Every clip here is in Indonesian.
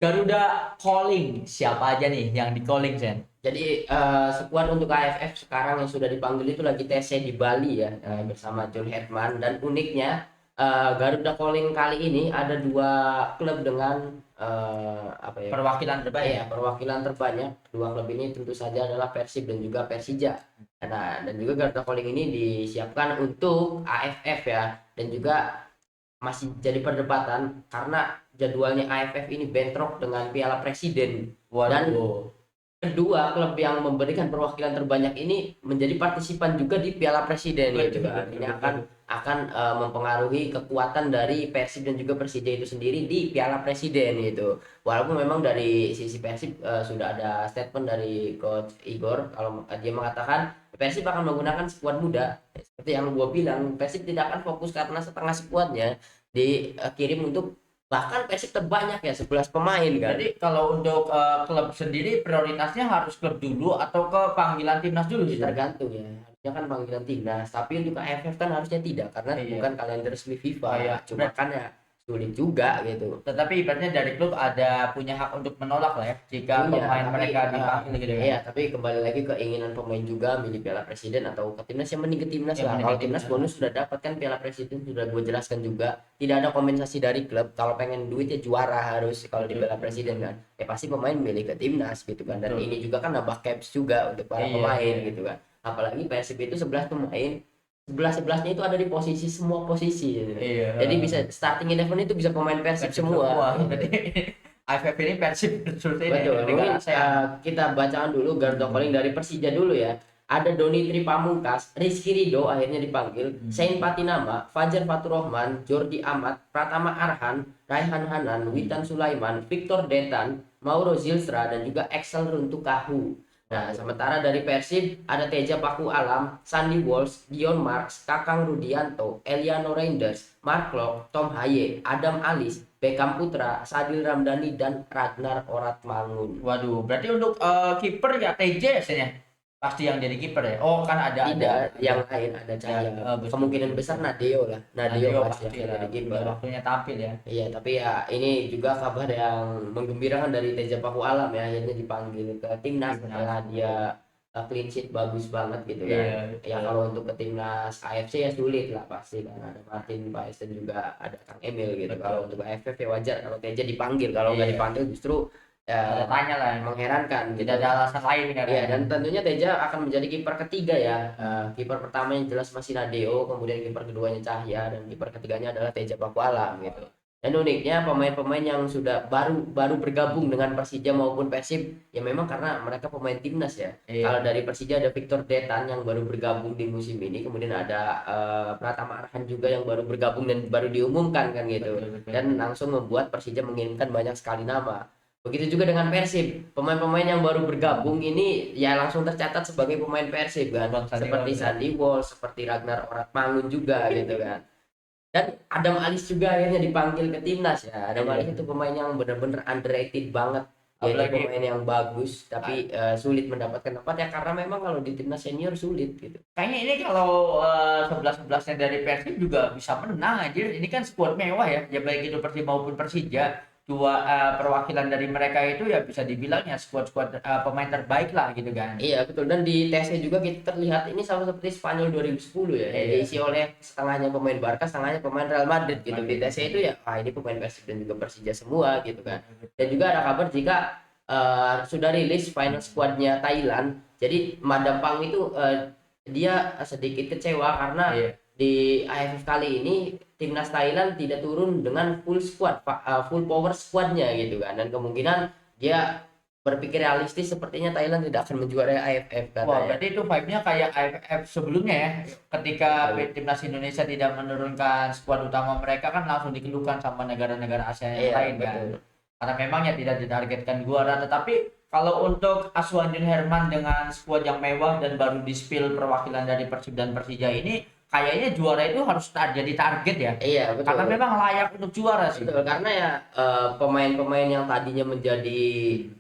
Garuda Calling siapa aja nih yang di calling Sen? Jadi skuad untuk AFF sekarang yang sudah dipanggil itu lagi TC di Bali ya, bersama John Hetman. Dan uniknya Garuda Calling kali ini ada dua klub dengan apa ya, Perwakilan terbanyak. perwakilan terbanyak. Dua klub ini tentu saja adalah Persib dan juga Persija. Nah, dan juga Garuda Calling ini disiapkan untuk AFF ya, dan juga masih jadi perdebatan karena jadwalnya AFF ini bentrok dengan Piala Presiden. Dan Waduh. kedua klub yang memberikan perwakilan terbanyak ini menjadi partisipan juga di Piala Presiden gitu. Artinya akan mempengaruhi kekuatan dari Persib dan juga Persija itu sendiri di Piala Presiden gitu. Walaupun memang dari sisi Persib sudah ada statement dari coach Igor, kalau dia mengatakan Persib akan menggunakan skuad muda. Seperti yang gua bilang, Persib tidak akan fokus karena setengah skuadnya dikirim untuk, bahkan Persib terbanyak ya 11 pemain kan. Jadi kalau untuk klub sendiri prioritasnya harus klub dulu atau ke panggilan timnas dulu sih? Tergantung ya, harusnya kan panggilan timnas, tapi untuk AFF kan harusnya tidak karena Iya. bukan kalender resmi FIFA. Oh, iya. Cuma kan ya sulit juga gitu. Tetapi ibaratnya dari klub ada punya hak untuk menolak lah ya jika Punya, pemain tapi mereka dipanggil gitu kan. iya, tapi kembali lagi keinginan pemain juga milih Piala Presiden atau ke timnas, yang mending ke timnas Yang lah. mending Kalau ke timnas timnas. bonus sudah dapat kan, Piala Presiden sudah gue jelaskan juga tidak ada kompensasi dari klub. Kalau pengen duit ya juara harus, kalau di Piala Presiden kan ya pasti pemain milih ke timnas gitu kan. Dan Betul. ini juga kan nambah caps juga untuk para Iya, pemain iya. gitu kan. Apalagi Persib itu 11 pemain, 11-11-nya itu ada di posisi, semua posisi gitu. Iya. Jadi bisa starting eleven itu bisa pemain Persib semua. Jadi AFF ini Persib seperti ini Betul. negara Mungkin ASEAN. kita bacakan dulu Garuda Calling dari Persija dulu ya. Ada Doni Tri Pamungkas, Rizky Ridho akhirnya dipanggil, Sain Patinama, Fajar Faturrahman, Jordi Amat, Pratama Arhan, Raihan Hanan, Witan Sulaiman, Victor Detan, Mauro Zilstra, dan juga Axel Runtukahu. Nah, sementara dari Persib ada Teja Paku Alam, Sandy Walsh, Dion Marks, Kakang Rudianto, Eliano Reinders, Mark Klok, Tom Haye, Adam Alis, Beckham Putra, Sadil Ramdhani, dan Ragnar Oratmangun. Waduh, berarti untuk kiper ya TJ biasanya pasti yang jadi kiper ya. Oh kan ada Tidak, yang lain ada Cahaya. betul. Kemungkinan besar Nadeo lah. Nadeo pasti akan jadi kiper. waktunya tampil ya. Iya, tapi ya ini juga kabar yang menggembirakan dari Teja Paku Alam ya, akhirnya dipanggil ke timnas setelah dia clean sheet bagus banget gitu kan. Iya, Ya kalau untuk ke timnas AFC ya sulit lah pasti, karena ada Martin Paes dan juga ada Kang Emil gitu. Betul. Kalau untuk AFF ya wajar kalau Teja dipanggil, kalau nggak Iya. dipanggil justru Ada tanya lah, mengherankan gitu. tidak ada alasan lain kan. Iya, dan tentunya Teja akan menjadi kiper ketiga ya. Kiper pertama yang jelas masih Nadeo, kemudian kiper keduanya Cahya, dan kiper ketiganya adalah Teja Pakualam gitu. Dan uniknya pemain-pemain yang sudah baru bergabung dengan Persija maupun Persib ya memang karena mereka pemain timnas ya. Iya. Kalau dari Persija ada Victor Detan yang baru bergabung di musim ini, kemudian ada Pratama Arhan juga yang baru bergabung dan baru diumumkan kan gitu. Betul. Dan langsung membuat Persija mengirimkan banyak sekali nama. Begitu juga dengan Persib, pemain-pemain yang baru bergabung ini ya langsung tercatat sebagai pemain Persib kan, seperti Sandy Walsh, seperti Ragnar Oratmangun juga gitu kan. Dan Adam Alis juga akhirnya dipanggil ke timnas ya. Adam Alis itu pemain yang benar-benar underrated banget. Dia Apalagi pemain yang bagus tapi sulit mendapatkan tempat ya, karena memang kalau di timnas senior sulit gitu. kayaknya ini kalau 11-11-nya dari Persib juga bisa menang anjir. Ini kan skuad mewah ya. Ya baik itu Persib maupun Persija. Dua perwakilan dari mereka itu ya bisa dibilangnya skuad-skuad pemain terbaik lah gitu kan. Iya betul, dan di tesnya juga kita terlihat ini sama seperti Spanyol 2010 ya, yang diisi oleh setengahnya pemain Barca, setengahnya pemain Real Madrid gitu. Di tesnya itu ya ini pemain Persib dan juga Persija semua gitu kan. Dan juga ada kabar jika sudah rilis final squadnya Thailand. Jadi Madam Pang itu dia sedikit kecewa karena di AFF kali ini timnas Thailand tidak turun dengan full squad, full power squadnya gitu kan, dan kemungkinan dia berpikir realistis sepertinya Thailand tidak akan menjuarai AFF katanya. Wah, berarti itu vibe-nya kayak AFF sebelumnya ya. Ketika timnas Indonesia tidak menurunkan skuad utama mereka kan langsung dikeluhkan sama negara-negara ASEAN yang lain kan. Karena memangnya tidak ditargetkan juara, tetapi kalau untuk Asuhan Jun Herman dengan skuad yang mewah dan baru di-spill perwakilan dari Persib dan Persija ini, kayaknya juara itu harus jadi target ya. Iya betul. Karena memang layak untuk juara sih. Betul, karena ya pemain-pemain yang tadinya menjadi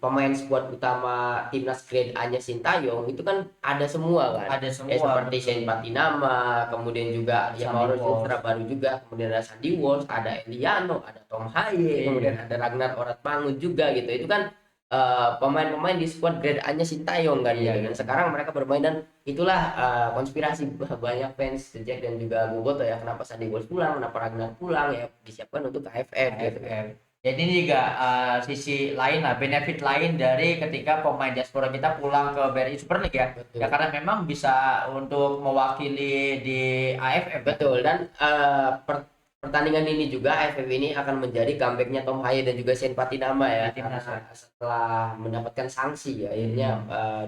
pemain skuad utama timnas Grade A-nya Sintayong itu kan ada semua kan. Ada semua. Seperti Shane Patinama, kemudian juga ya Mauro Silva baru juga, kemudian ada Sandy Walsh, ada Eliano, ada Tom Haye, kemudian ada Ragnar Oratmangun juga gitu. Itu kan pemain-pemain di skuad Grade A-nya Sintayong kan gitu. Dan sekarang mereka bermain, dan itulah konspirasi banyak fans Jack dan juga Boboto ya, kenapa Sandy Walsh pulang, kenapa Ragnar pulang, ya disiapkan untuk AFF gitu. Jadi ini juga sisi lain lah, benefit lain dari ketika pemain diaspora kita pulang ke BRI Super League ya. Betul. Ya karena memang bisa untuk mewakili di AFF. Betul, dan pertandingan ini juga AFF ini akan menjadi comebacknya Tom Haye dan juga Shane Patinama ya, karena setelah mendapatkan sanksi ya, akhirnya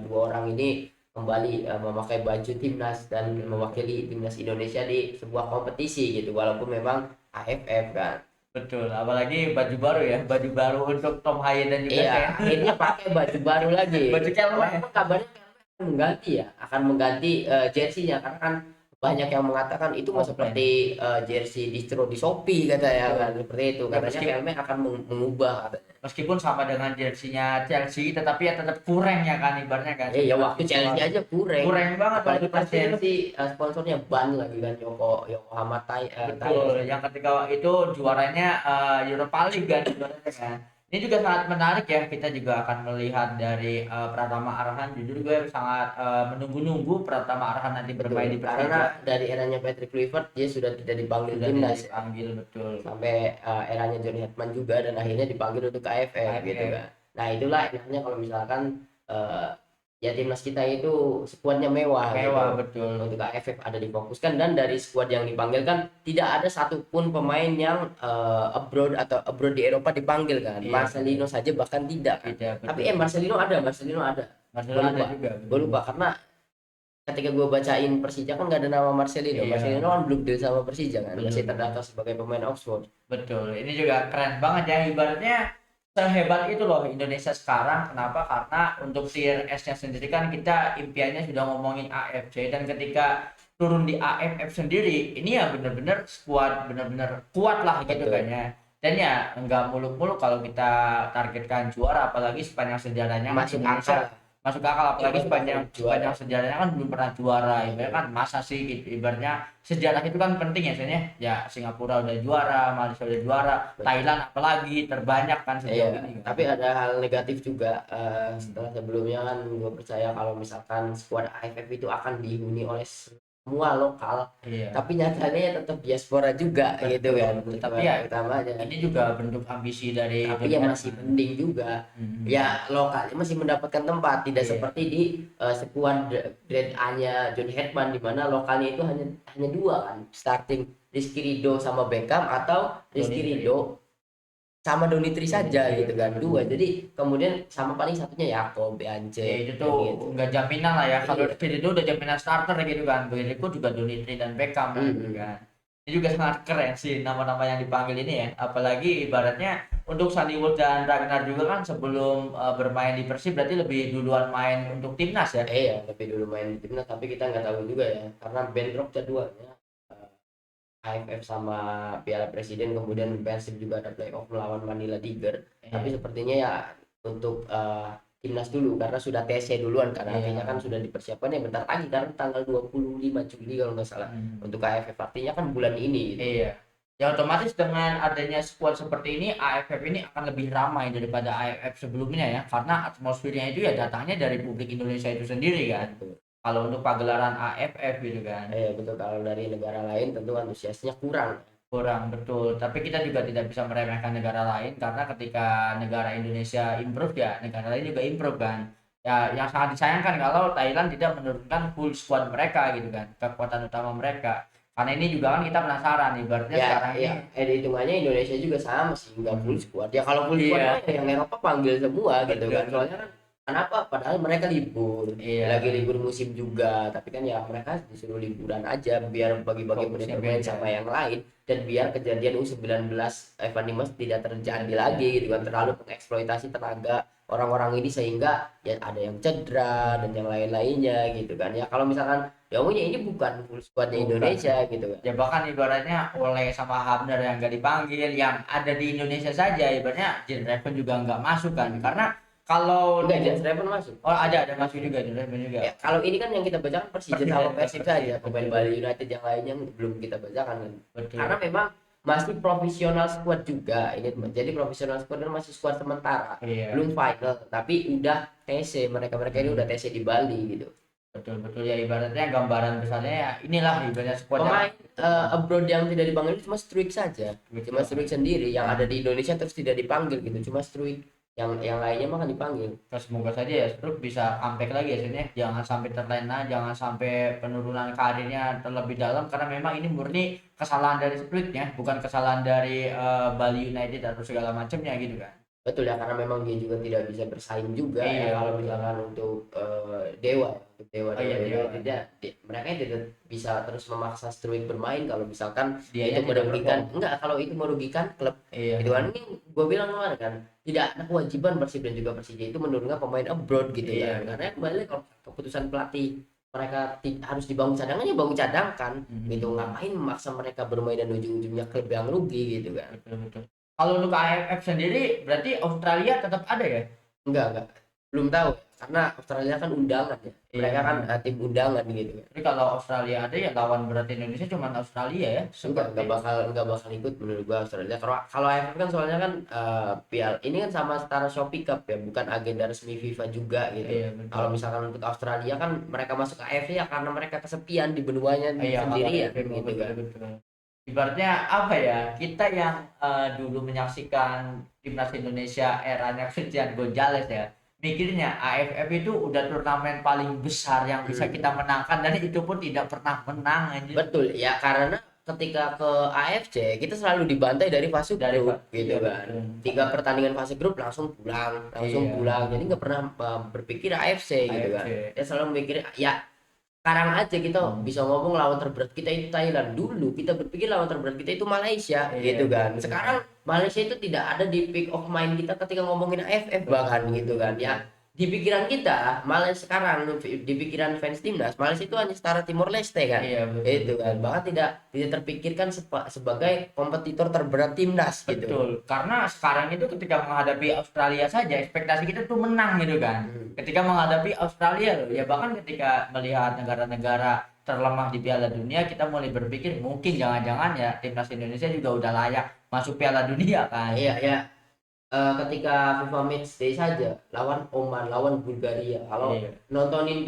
dua orang ini kembali memakai baju timnas dan mewakili timnas Indonesia di sebuah kompetisi gitu, walaupun memang AFF kan. Betul, apalagi baju baru ya, baju baru untuk Tom Haye dan juga Iya, akhirnya pakai baju baru lagi. Baju Kelme. Kabarnya akan mengganti ya, akan mengganti jersey-nya, karena kan banyak yang mengatakan itu seperti jersey distro di Shopee katanya kan, seperti itu. Katanya Kelme akan mengubah katanya. Meskipun sama dengan jersinya Chelsea, tetapi ya tetap kurang ya kan, ibaratnya kan. Iya, waktu Chelsea aja kurang. Kurang banget apalagi pas Chelsea sponsornya ban lagi kan, Yokohama Betul, yang ketika itu juaranya Europa League kan, ibaratnya kan. Ini juga sangat menarik ya, kita juga akan melihat dari Pratama Arhan. Jujur gue sangat menunggu-nunggu Pratama Arhan nanti bermain di Persija. Karena dari eranya Patrick Kluivert dia sudah tidak dipanggil timnas. Dipanggil, betul. Sampai eranya Johnny Hetman juga, dan akhirnya dipanggil untuk AFF gitu kan. Nah itulah enaknya kalau misalkan ya timnas kita itu skuadnya mewah gitu. Betul. Untuk AFF ada difokuskan, dan dari skuad yang dipanggil kan tidak ada satupun pemain yang abroad di Eropa dipanggil kan. Iya, Marcelino saja bahkan tidak kan. Tapi Marcelino ada juga. Gue lupa karena ketika gue bacain Persija kan nggak ada nama Marcelino. Marcelino kan belum deal sama Persija kan, masih terdaftar sebagai pemain Oxford. Betul, ini juga keren banget ya, ibaratnya sehebat itu loh Indonesia sekarang. Kenapa? Karena untuk tier S-nya sendiri kan kita impiannya sudah ngomongin AFC, dan ketika turun di AFF sendiri ini ya benar-benar skuad benar-benar kuat lah gitu kan ya. Dan ya nggak muluk-muluk kalau kita targetkan juara, apalagi sepanjang sejarahnya masuk akal, apalagi sepanjang sejarahnya kan belum pernah juara. Ibaratnya kan masa sih gitu, ibaratnya sejarah itu kan penting ya sebenarnya. Ya Singapura udah juara, Malaysia udah juara, Thailand apalagi terbanyak kan sejauh ini. Tapi ada hal negatif juga. Setelah sebelumnya kan gue percaya kalau misalkan skuad AFF itu akan dihuni oleh semua lokal, tapi nyatanya tetap diaspora juga. Betul, gitu kan. Tapi ya utamanya ini juga bentuk ambisi dari, tapi yang masih penting juga ya lokalnya masih mendapatkan tempat, tidak seperti di skuad Grade A-nya Johnny Hetman, di mana lokalnya itu hanya dua kan, starting Rizky Ridho sama Beckham, atau Rizky Ridho sama Donitri saja gitu kan, dua. Jadi kemudian sama paling satunya Yakob, Beance. Itu tuh gitu. Nggak jaminan lah ya. Kalau Rizky Ridho udah jaminan starter gitu kan. Berikut juga Donitri dan Beckham gitu kan. Ini juga sangat keren sih nama-nama yang dipanggil ini ya. Apalagi ibaratnya untuk Sandy Walsh dan Ragnar juga kan sebelum bermain di Persib berarti lebih duluan main untuk timnas ya. Iya, lebih dulu main di timnas, tapi kita nggak tahu juga ya karena bentrok jadwalnya. AFF sama Piala Presiden, kemudian Persib juga ada playoff melawan Manila Tiger. Tapi sepertinya ya untuk timnas dulu karena sudah TC duluan, karena artinya kan sudah dipersiapkan ya bentar lagi, karena tanggal 25 Juli kalau nggak salah untuk AFF, artinya kan bulan ini gitu. Iya. Ya otomatis dengan adanya skuad seperti ini, AFF ini akan lebih ramai daripada AFF sebelumnya ya, karena atmosfernya itu ya datangnya dari publik Indonesia itu sendiri kan. Kalau untuk pagelaran AFF gitu kan. Iya betul, kalau dari negara lain tentu antusiasnya kurang, betul. Tapi kita juga tidak bisa meremehkan negara lain, karena ketika negara Indonesia improve ya negara lain juga improve kan. Ya yang sangat disayangkan kalau Thailand tidak menurunkan full squad mereka gitu kan, kekuatan utama mereka. Karena ini juga kan kita penasaran ibaratnya sekarang ini. Hitungannya Indonesia juga sama sih, nggak full squad. Ya kalau full squad yang Eropa panggil semua gitu kan. Soalnya kan kenapa? Padahal mereka libur, lagi libur musim juga, tapi kan ya mereka disuruh liburan aja biar bagi-bagi menit sama yang lain, dan biar kejadian U19 Evan Dimas tidak terjadi lagi gitu kan, terlalu mengeksploitasi tenaga orang-orang ini sehingga ya ada yang cedera dan yang lain-lainnya gitu kan. Ya kalau misalkan diomongnya ini bukan full squadnya Bukan. Indonesia gitu kan. Ya bahkan ibaratnya Oleh sama Hamner yang nggak dipanggil, yang ada di Indonesia saja, ibaratnya Jin Reven juga nggak masuk kan, karena kalau Enggak, Jens Reven masuk. oh ada masuk juga Jin Reven juga. Ya, kalau ini kan yang kita bacakan Persija Persija, sama Persib Persib, saja, pemain betul. Bali United yang lainnya belum kita bacakan kan. Betul. Karena memang masih profesional squad juga ini, jadi profesional squad dan masih squad sementara, Iya. belum final, tapi udah TC, mereka ini udah TC di Bali gitu. Betul ya, ibaratnya gambaran besarnya ya inilah ibaratnya squad Pemain abroad yang tidak dipanggil cuma Struik saja, cuma Struik sendiri yang ada di Indonesia terus tidak dipanggil gitu, cuma Struik, yang lainnya mah kan dipanggil. semoga saja ya Struik bisa comeback lagi ya sini, jangan sampai terlena, jangan sampai penurunan karirnya terlebih dalam, karena memang ini murni kesalahan dari Struiknya, bukan kesalahan dari Bali United atau segala macamnya gitu kan. Betul ya, karena memang dia juga tidak bisa bersaing juga Iya, ya kalau betul. misalkan untuk Dewa, untuk Dewa Oh, iya, Dewa. mereka tidak bisa terus memaksa Struik bermain kalau misalkan Dianya itu tidak merugikan, perform. enggak, kalau itu merugikan klub. Iya. Gitu kan, ini gue bilang kemarin kan, tidak ada kewajiban Persib dan juga Persija itu menurunkan pemain abroad gitu Iya. kan, karena kembali kalau keputusan pelatih mereka harus dibangun cadangan, ya bangun cadangkan gitu, ngapain memaksa mereka bermain dan ujung-ujungnya klub yang rugi gitu kan. Betul. Kalau untuk AFF sendiri berarti Australia tetap ada ya? Enggak, belum tahu karena Australia kan undangan ya, mereka Iya. kan tim undangan gitu kan. Jadi kalau Australia ada ya lawan berat Indonesia cuma Australia ya. Enggak bakal ikut menurut gua Australia. Kalau AFF kan soalnya kan piala ini kan sama setara Shopee Cup ya, bukan agenda resmi FIFA juga gitu. Iya, betul. Kalau misalkan untuk Australia kan mereka masuk ke AFF ya karena mereka kesepian di benuanya Iya, sendirian betul, gitu kan. betul. Ibaratnya apa ya? Kita yang dulu menyaksikan timnas Indonesia eranya Christian Gonzalez ya. Mikirnya AFF itu udah turnamen paling besar yang bisa kita menangkan, dan itu pun tidak pernah menang anjir. Betul ya, karena ketika ke AFC kita selalu dibantai dari fase grup gitu iya, kan. betul. 3 pertandingan fase grup langsung pulang, Iya. jadi nggak pernah berpikir AFC gitu kan. AFC. Ya selalu mikir ya sekarang aja kita bisa ngomong lawan terberat kita itu Thailand, dulu kita berpikir lawan terberat kita itu Malaysia Iya, gitu kan. betul. Sekarang Malaysia itu tidak ada di pick of mind kita ketika ngomongin AFF bahkan gitu kan ya. Di pikiran kita Malaysia sekarang, di pikiran fans timnas Malaysia itu hanya setara Timor Leste kan. Iya, betul. Itu kan bahkan tidak terpikirkan sebagai kompetitor terberat timnas gitu. Betul, karena sekarang itu ketika menghadapi Australia saja ekspektasi kita tuh menang gitu kan. Ketika menghadapi Australia loh, ya bahkan ketika melihat negara-negara terlemah di Piala Dunia, kita mulai berpikir mungkin jangan-jangan ya timnas Indonesia juga udah layak masuk Piala Dunia kan. Iya ya. Ketika FIFA Matchday saja lawan Oman, lawan Bulgaria, kalau Iya. nontonin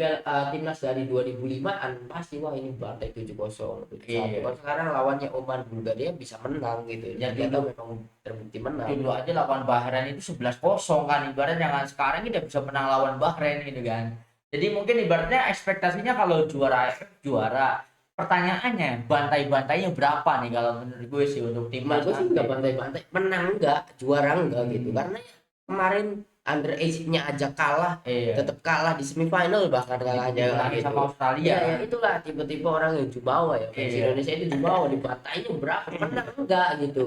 timnas dari 2005-an pasti wah ini bantai 7-0, 7-1. Iya. Kalau sekarang lawannya Oman, Bulgaria bisa menang gitu. Ya, Ternyata dulu. memang terbukti menang. Dulu aja lawan Bahrain itu 11-0 kan, ibaratnya jangan sekarang kita bisa menang lawan Bahrain gitu kan. Jadi mungkin ibaratnya ekspektasinya kalau juara AFF juara. Pertanyaannya, bantai-bantainya berapa nih kalau menurut gue sih untuk timnas Gue sih nanti? nggak bantai-bantai, menang enggak, juara enggak gitu. Karena ya, kemarin underage-nya aja kalah, Iya. tetap kalah di semifinal bahkan kalahnya Dimenangi gitu. sama Australia Iya, kan? ya itulah tipe-tipe orang yang jumawa ya. Fans Iya. Indonesia itu jumawa, dibantainya berapa, menang enggak gitu.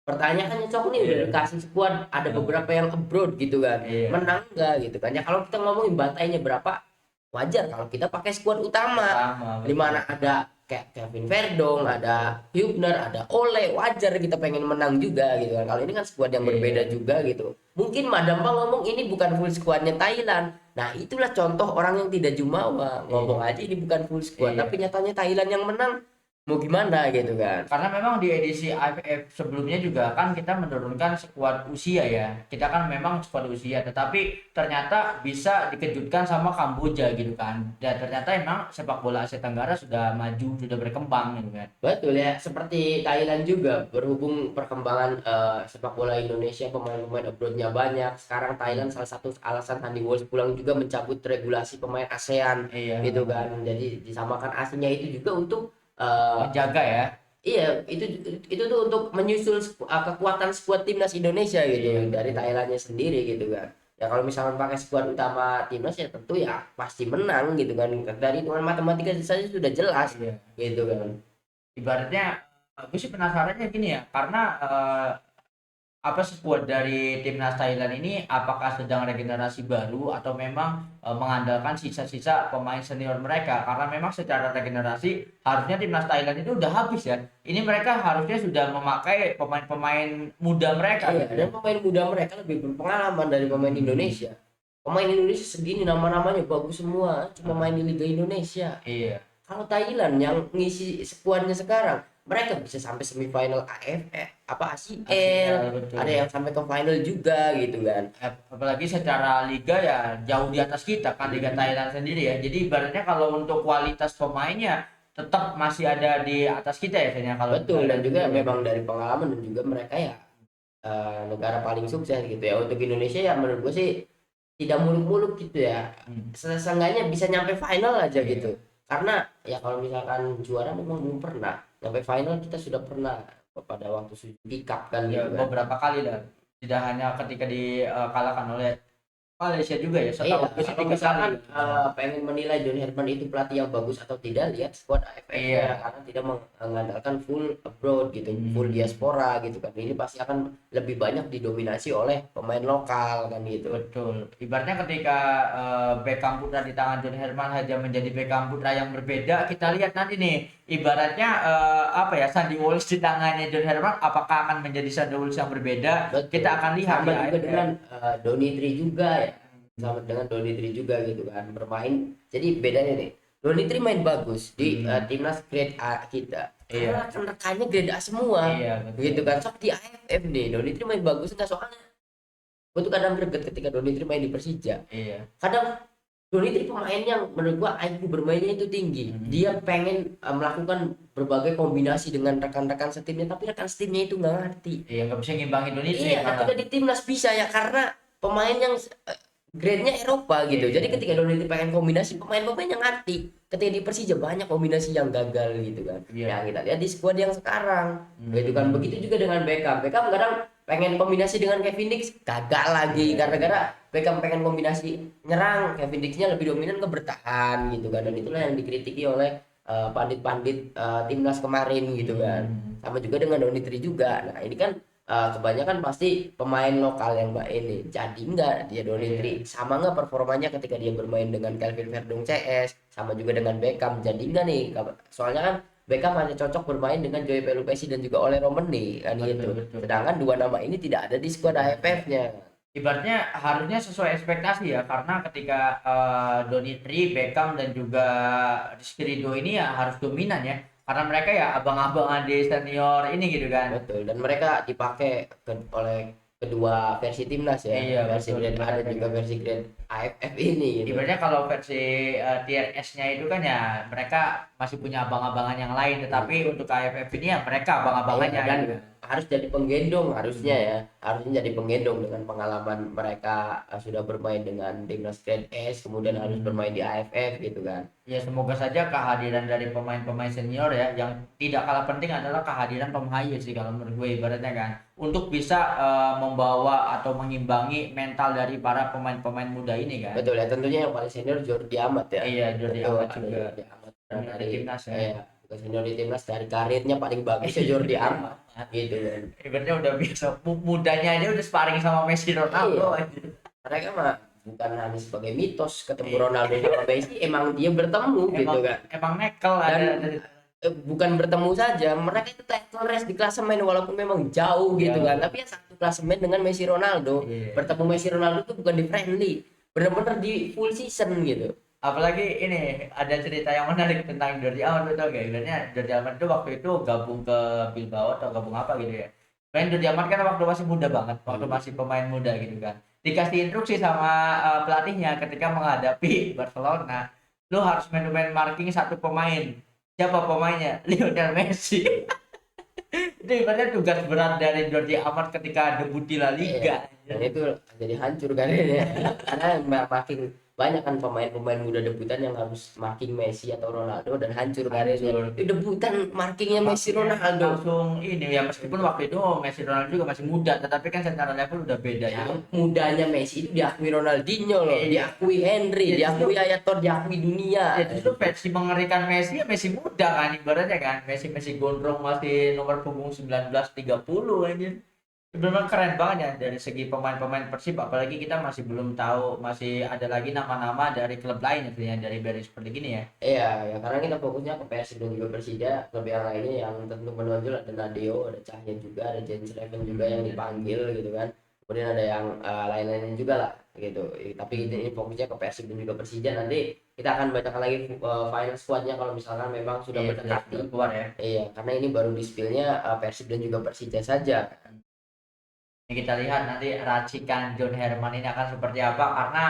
Pertanyaannya cok nih udah Iya. dikasih squad, ada beberapa yang abroad gitu kan, Iya. menang enggak gitu kan. Ya kalau kita ngomongin bantainya berapa, wajar kalau kita pakai squad utama. Sama, Di mana ada kayak Kevin Verdong, ada Hubner, ada Ole, wajar kita pengen menang juga gitu kan. Kalau ini kan squad yang berbeda juga gitu. Mungkin Madam Bang ngomong ini bukan full squadnya Thailand. Nah itulah contoh orang yang tidak jumawa, ngomong aja ini bukan full squad, Iya. tapi nyatanya Thailand yang menang. Mau gimana gitu kan. Karena memang di edisi AFF sebelumnya juga kan kita menurunkan skuad usia ya. Kita kan memang skuad usia, tetapi ternyata bisa dikejutkan sama Kamboja gitu kan. Dan ternyata emang sepak bola Asia Tenggara sudah maju, sudah berkembang gitu kan. Betul ya, seperti Thailand juga berhubung perkembangan sepak bola Indonesia, pemain-pemain abroadnya banyak. Sekarang Thailand salah satu alasan Andy Walsh pulang juga mencabut regulasi pemain ASEAN gitu kan. Jadi disamakan aslinya itu juga untuk menjaga ya. Iya, itu tuh untuk menyusul kekuatan skuad timnas Indonesia gitu dari Thailandnya sendiri gitu kan. Ya kalau misalkan pakai skuad utama timnas ya tentu ya pasti menang gitu kan. Dari hitungan matematika saja sudah jelas gitu kan. Ibaratnya gue sih penasarannya gini ya, karena apa skuad dari timnas Thailand ini apakah sedang regenerasi baru atau memang mengandalkan sisa-sisa pemain senior mereka, karena memang secara regenerasi harusnya timnas Thailand itu udah habis ya. Ini mereka harusnya sudah memakai pemain-pemain muda mereka Iya, gitu dan ya. pemain muda mereka lebih berpengalaman dari pemain Indonesia. Pemain Indonesia segini nama-namanya bagus semua, cuma main di Liga Indonesia. Iya, Kalau Thailand yang ngisi skuadnya sekarang, mereka bisa sampai semifinal AFF, apa ACL, Arsenal, betul. ada yang sampai ke final juga gitu kan. Apalagi secara liga ya jauh di atas kita kan, Liga Thailand sendiri ya. Jadi ibaratnya kalau untuk kualitas pemainnya tetap masih ada di atas kita ya kayaknya kalau Betul, dan Thailand juga sendiri ya. memang dari pengalaman dan juga mereka ya negara paling sukses gitu ya. Untuk Indonesia ya menurut gue sih tidak muluk-muluk gitu ya. Hmm. Seenggaknya bisa nyampe final aja Iya. gitu. Karena ya kalau misalkan juara memang belum pernah. Nyampe final kita sudah pernah pada waktu Suzuki Cup kan Ya gitu kan. beberapa kali lah. Tidak hanya ketika dikalahkan oleh Malaysia juga ya, Iya, setahu gue sih kalau 3 kali. misalkan pengen menilai John Herman itu pelatih yang bagus atau tidak, lihat squad AFF-nya Iya. karena tidak mengandalkan full abroad gitu, full Hmm. diaspora gitu kan. Ini pasti akan lebih banyak didominasi oleh pemain lokal kan gitu. Betul. Ibaratnya ketika Beckham Putra di tangan John Herman hanya menjadi Beckham Putra yang berbeda, kita lihat nanti nih, ibaratnya apa ya, Sandy Walsh di tangannya John Herman, apakah akan menjadi Sandy Walsh yang berbeda? Betul. Kita akan lihat Sama di juga AFF. dengan Donny juga ya. Sama dengan Donny juga gitu kan bermain. Jadi bedanya nih, Donny main bagus di timnas grade A kita. Karena Iya. rekan-rekannya grade A semua. Iya, betul. Gitu kan. Sok di AFF nih, Donny main bagus enggak, soalnya gue tuh kadang greget ketika Donny main di Persija. Iya. Kadang Donny pemain yang menurut gua IQ bermainnya itu tinggi. Dia pengen melakukan berbagai kombinasi dengan rekan-rekan setimnya, tapi rekan setimnya itu nggak ngerti. Iya, nggak bisa ngimbangin Donitri Iya, malah. ketika di timnas bisa ya karena pemain yang grade-nya Eropa gitu. Iya. Jadi ketika Donny pengen kombinasi, pemain-pemain yang ngerti. Ketika di Persija banyak kombinasi yang gagal gitu kan. Iya. Yang kita lihat di skuad yang sekarang. Gitu kan. Begitu juga dengan Beckham. Beckham kadang pengen kombinasi dengan Kevin Dix, gagal lagi gara-gara Beckham pengen kombinasi nyerang, Kevin Dix-nya lebih dominan ke bertahan gitu kan. Dan itulah yang dikritiki oleh pandit-pandit timnas kemarin gitu kan. Sama juga dengan Donitri juga. Nah, ini kan kebanyakan pasti pemain lokal yang mbak ini, jadi enggak dia Donitri sama enggak performanya ketika dia bermain dengan Kelvin Verdong CS, sama juga dengan Beckham, jadi enggak nih, soalnya kan Beckham hanya cocok bermain dengan Joey Pelupesi dan juga Ole Romeni kan gitu. Betul. Sedangkan dua nama ini tidak ada di skuad AFF-nya. Ibaratnya harusnya sesuai ekspektasi ya, karena ketika Donitri, Beckham dan juga Rizky Ridho ini ya harus dominan ya, karena mereka ya abang-abangan di senior ini gitu kan. Betul, dan mereka dipakai oleh kedua versi timnas ya. Iya, Versi betul. grade A dan juga versi grade AFF ini gitu. Ibaratnya kalau versi tier S-nya itu kan ya mereka masih punya abang-abangan yang lain, tetapi untuk AFF ini ya mereka abang-abangannya Iya, dan gitu. harus jadi penggendong harusnya ya, harusnya jadi penggendong dengan pengalaman mereka sudah bermain dengan timnas grade S, kemudian harus bermain di AFF gitu kan. Ya semoga saja kehadiran dari pemain-pemain senior ya, yang tidak kalah penting adalah kehadiran Tom Haye sih kalau menurut gue ibaratnya kan, untuk bisa membawa atau mengimbangi mental dari para pemain-pemain muda ini kan. Betul ya, tentunya yang paling senior Jordi Amat ya. Iya, Jordi Betul, Amat ada juga. Jordi Amat Senior di timnas ya. Iya, bukan senior di timnas, dari karirnya paling bagus ya Jordi Amat gitu kan. Ibaratnya udah biasa, mudanya aja udah sparring sama Messi, Ronaldo Iya. aja. Mereka mah bukan hanya sebagai mitos ketemu Ronaldo sama Messi, emang dia bertemu gitu kan. Emang nekel Dan ada. bukan bertemu saja, mereka itu title race di klasemen walaupun memang jauh gitu kan, tapi ya satu klasemen dengan Messi Ronaldo. Iya. Bertemu Messi Ronaldo itu bukan di friendly, benar-benar di full season gitu. Apalagi ini ada cerita yang menarik tentang Jordi Amat, betul gak? Ibaratnya Jordi Amat itu waktu itu gabung ke Bilbao atau gabung apa gitu ya. Main Jordi Amat kan waktu masih muda banget, waktu masih pemain muda gitu kan. Dikasih instruksi sama pelatihnya ketika menghadapi Barcelona, lu harus main marking satu pemain. Siapa pemainnya? Lionel Messi. Itu ibaratnya tugas berat dari Jordi Amat ketika debut di La Liga. Dan itu jadi hancur karirnya karena makin banyak kan pemain-pemain muda debutan yang harus marking Messi atau Ronaldo dan hancur karirnya. Itu debutan markingnya Messi Ronaldo. Langsung ini ya, meskipun waktu itu Messi Ronaldo juga masih muda, tetapi kan secara level udah beda ya. Yang mudanya Messi itu diakui Ronaldinho loh, Iya. diakui Henry, diakui Ayator, diakui dunia. Ya justru versi mengerikan Messi ya Messi muda kan ibaratnya kan. Messi gondrong masih nomor punggung 19 30 aja. Memang keren banget ya dari segi pemain-pemain Persib, apalagi kita masih belum tahu, masih ada lagi nama-nama dari klub lain gitu ya, dari seperti gini ya. Iya, ya karena kita fokusnya ke Persib dan juga Persija. Klub yang lainnya yang tentu menonjol ada Nadeo, ada Cahya juga, ada James Eleven juga yang dipanggil gitu kan. Kemudian ada yang lain-lainnya juga lah gitu. Tapi ini fokusnya ke Persib dan juga Persija. Nanti kita akan bacakan lagi final squadnya kalau misalkan memang sudah Iya, mendekati. sudah keluar ya. Iya, karena ini baru di spill-nya Persib dan juga Persija saja. Ini kita lihat nanti racikan John Herman ini akan seperti apa, karena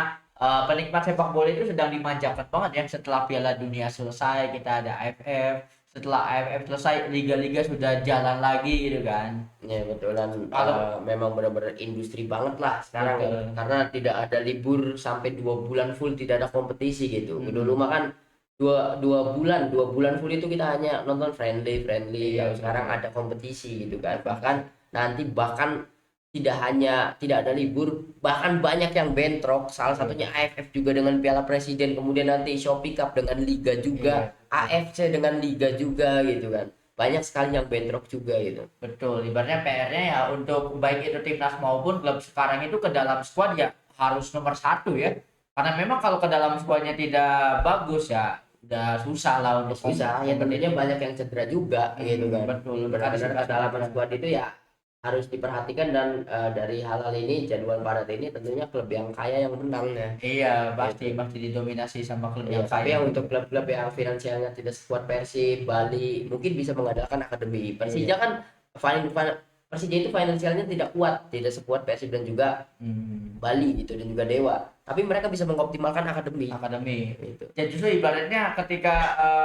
penikmat sepak bola itu sedang dimanjakan banget ya. Setelah Piala Dunia selesai, kita ada AFF, setelah AFF selesai, liga-liga sudah jalan lagi gitu kan. Ya betulan, Kalau memang benar-benar industri banget lah sekarang betul. karena tidak ada libur sampai 2 bulan full, tidak ada kompetisi gitu. Dulu mah kan dua bulan full itu kita hanya nonton friendly. Iya, Kalau sekarang ada kompetisi gitu kan, bahkan tidak ada libur, bahkan banyak yang bentrok, salah satunya AFF juga dengan Piala Presiden, kemudian nanti Shopee Cup dengan Liga juga, AFC dengan Liga juga gitu kan, banyak sekali yang bentrok juga gitu. betul. Ibaratnya PR-nya ya untuk baik itu timnas maupun klub sekarang itu ke dalam squad ya harus nomor satu ya. Karena memang kalau ke dalam squadnya tidak bagus ya udah susah lah untuk Susah ya, tentunya banyak yang cedera juga gitu kan. betul. Benar-benar kedalaman squad itu ya harus diperhatikan, dan dari hal-hal ini, jadwal padat ini tentunya klub yang kaya yang menang ya. Iya, pasti Gitu. pasti didominasi sama klub Iya, yang tapi kaya. yang untuk klub-klub yang finansialnya tidak sekuat Persib, Bali, mungkin bisa mengandalkan akademi. Persija Iya. kan Persija itu finansialnya tidak kuat, tidak sekuat Persib dan juga Bali gitu, dan juga Dewa. Tapi mereka bisa mengoptimalkan akademi. Akademi. Gitu. Ya justru ibaratnya ketika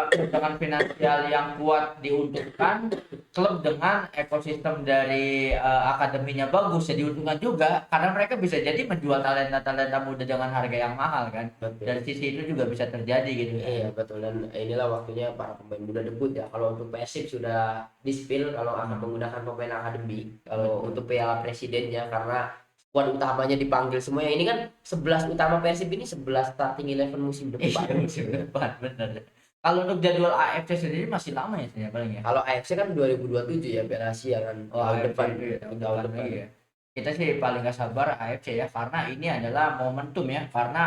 dengan finansial yang kuat diuntungkan, klub dengan ekosistem dari akademinya bagus ya diuntungkan juga, karena mereka bisa jadi menjual talenta-talenta muda dengan harga yang mahal kan. Betul. Dari sisi itu juga bisa terjadi gitu kan. Iya betul, dan inilah waktunya para pemain muda debut ya. Kalau untuk Persib sudah di-spill kalau akan menggunakan pemain akademi. Kalau untuk Piala Presidennya, karena squad utamanya dipanggil semua. Ya ini kan 11 utama Persib ini 11 starting 11 musim Iya, depan. musim depan bener. Kalau untuk jadwal AFC sendiri masih lama ya sebenarnya paling ya. Kalau AFC kan 2027 ya, Piala Asia kan Oh, tahun AFC depan. itu ya, tahun Tahun depan depan. lagi ya. Kita sih paling nggak sabar AFC ya, karena ini adalah momentum ya, karena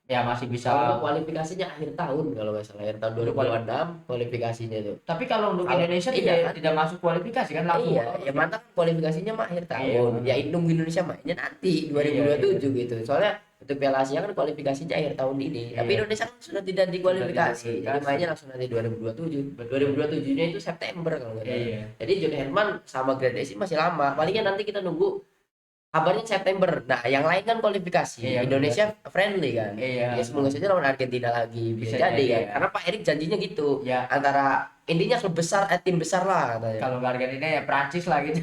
ya masih bisa. Kalau untuk kualifikasinya akhir tahun kalau nggak salah, akhir tahun 2026 kualifikasinya tuh. Tapi kalau untuk Kalau- Indonesia iya kan? tidak masuk kualifikasi kan langsung. Iya, ya mantap, kualifikasinya mah akhir tahun. Iya. Ya nunggu Indonesia mainnya nanti 2027 gitu. Soalnya untuk Piala Asia kan kualifikasinya akhir tahun ini. Tapi Iya. Indonesia kan sudah tidak dikualifikasi. Sudah Jadi mainnya langsung nanti 2027. 2027-nya itu September kalau nggak salah. Iya. Jadi John Herman sama Gradesi masih lama. Palingnya nanti kita nunggu kabarnya September. Nah, yang lain kan kualifikasi. Iya, Indonesia friendly kan. Iya. Ya semoga saja lawan Argentina lagi bisa Bisa jadi jadi, kan. ya. Karena Pak Erik janjinya gitu. Ya. Antara intinya klub besar, tim besar lah katanya. Kalau nggak Argentina ya Prancis lah gitu.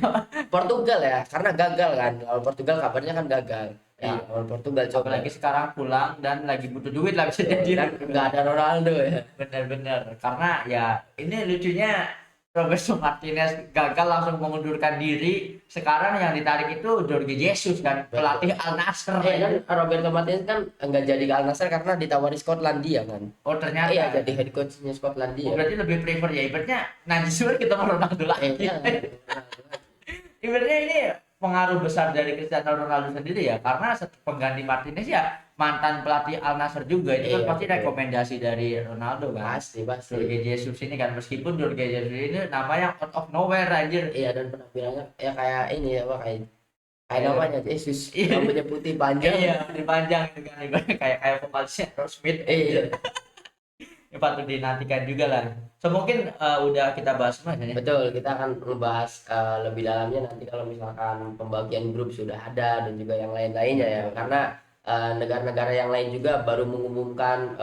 Portugal ya, karena gagal kan. Kalau Portugal kabarnya kan gagal. Ya, Iya. lawan Portugal coba. Apalagi sekarang pulang dan lagi butuh duit lah bisa jadi. Dan nggak ada Ronaldo ya. Bener-bener. Karena ya ini lucunya Roberto Martinez gagal langsung mengundurkan diri. Sekarang yang ditarik itu Jorge Jesus kan, pelatih Al Nassr. Dan Roberto Martinez kan nggak jadi ke Al Nassr karena ditawari Skotlandia kan. Oh ternyata. Iya, jadi head coachnya Skotlandia. Oh, berarti lebih prefer ya ibaratnya Najisur kita mau Ronaldo lagi. Iya. Ibaratnya ini pengaruh besar dari Cristiano Ronaldo sendiri ya, karena pengganti Martinez ya mantan pelatih Al Nassr juga, itu kan Iya, pasti betul. rekomendasi dari Ronaldo kan. Pasti. Jorge Jesus ini kan, meskipun Jorge Jesus ini namanya out of nowhere anjir. Iya, dan penampilannya ya kayak ini ya, kayak Iya. namanya Yesus, Iya. rambutnya putih panjang. Iya, dipanjang gitu kan, ibaratnya kayak vokalisnya Ross Smith. Iya. Ini patut dinantikan juga lah. So mungkin udah kita bahas semua ya. Betul, kita akan ngebahas lebih dalamnya nanti kalau misalkan pembagian grup sudah ada dan juga yang lain-lainnya ya. Karena negara-negara yang lain juga baru mengumumkan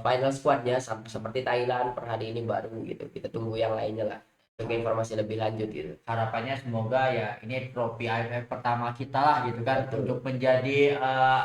final squadnya seperti Thailand per hari ini baru gitu. Kita tunggu yang lainnya lah untuk informasi lebih lanjut gitu. Harapannya semoga ya ini trofi AFF pertama kita lah gitu kan. Betul. Untuk menjadi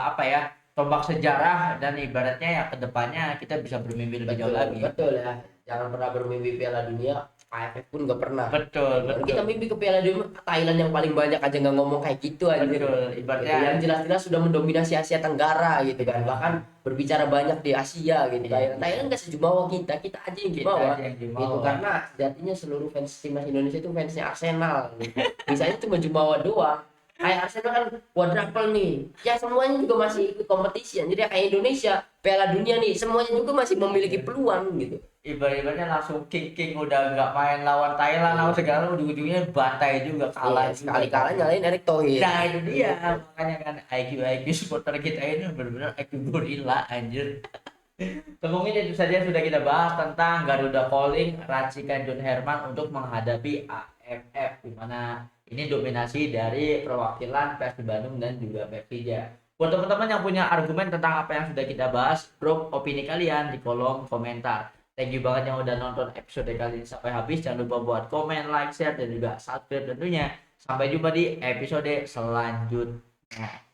apa ya, tombak sejarah, dan ibaratnya ya kedepannya kita bisa bermimpi lebih jauh lagi. Betul ya. Jangan pernah bermimpi Piala Dunia, AFF pun nggak pernah. Betul. Kita mimpi ke Piala Dunia, Thailand yang paling banyak aja nggak ngomong kayak gitu aja. Betul, ibaratnya yang jelas-jelas sudah mendominasi Asia Tenggara gitu kan, bahkan berbicara banyak di Asia gitu. Thailand nggak sejumawa kita aja yang kita jumawa aja yang gitu, jumawa. karena sejatinya seluruh fans timnas Indonesia itu fansnya Arsenal gitu. Misalnya cuma jumawa doang, kayak Arsenal kan quadruple nih. Ya semuanya juga masih ikut kompetisi. Jadi kayak Indonesia, Piala Dunia nih, semuanya juga masih memiliki peluang gitu. Ibaratnya langsung king udah nggak main lawan Thailand lawan segala ujung-ujungnya bantai juga kalah juga. Sekali kalah nyalain Erick Thohir. Nah itu dia makanya kan IQ supporter kita ini benar-benar IQ gorila anjir. Mungkin itu saja sudah kita bahas tentang Garuda Calling racikan John Herman untuk menghadapi AFF, di mana ini dominasi dari perwakilan Persib Bandung dan juga Persija. Buat teman-teman yang punya argumen tentang apa yang sudah kita bahas, drop opini kalian di kolom komentar. Thank you banget yang udah nonton episode kali ini sampai habis. Jangan lupa buat komen, like, share, dan juga subscribe tentunya. Sampai jumpa di episode selanjutnya.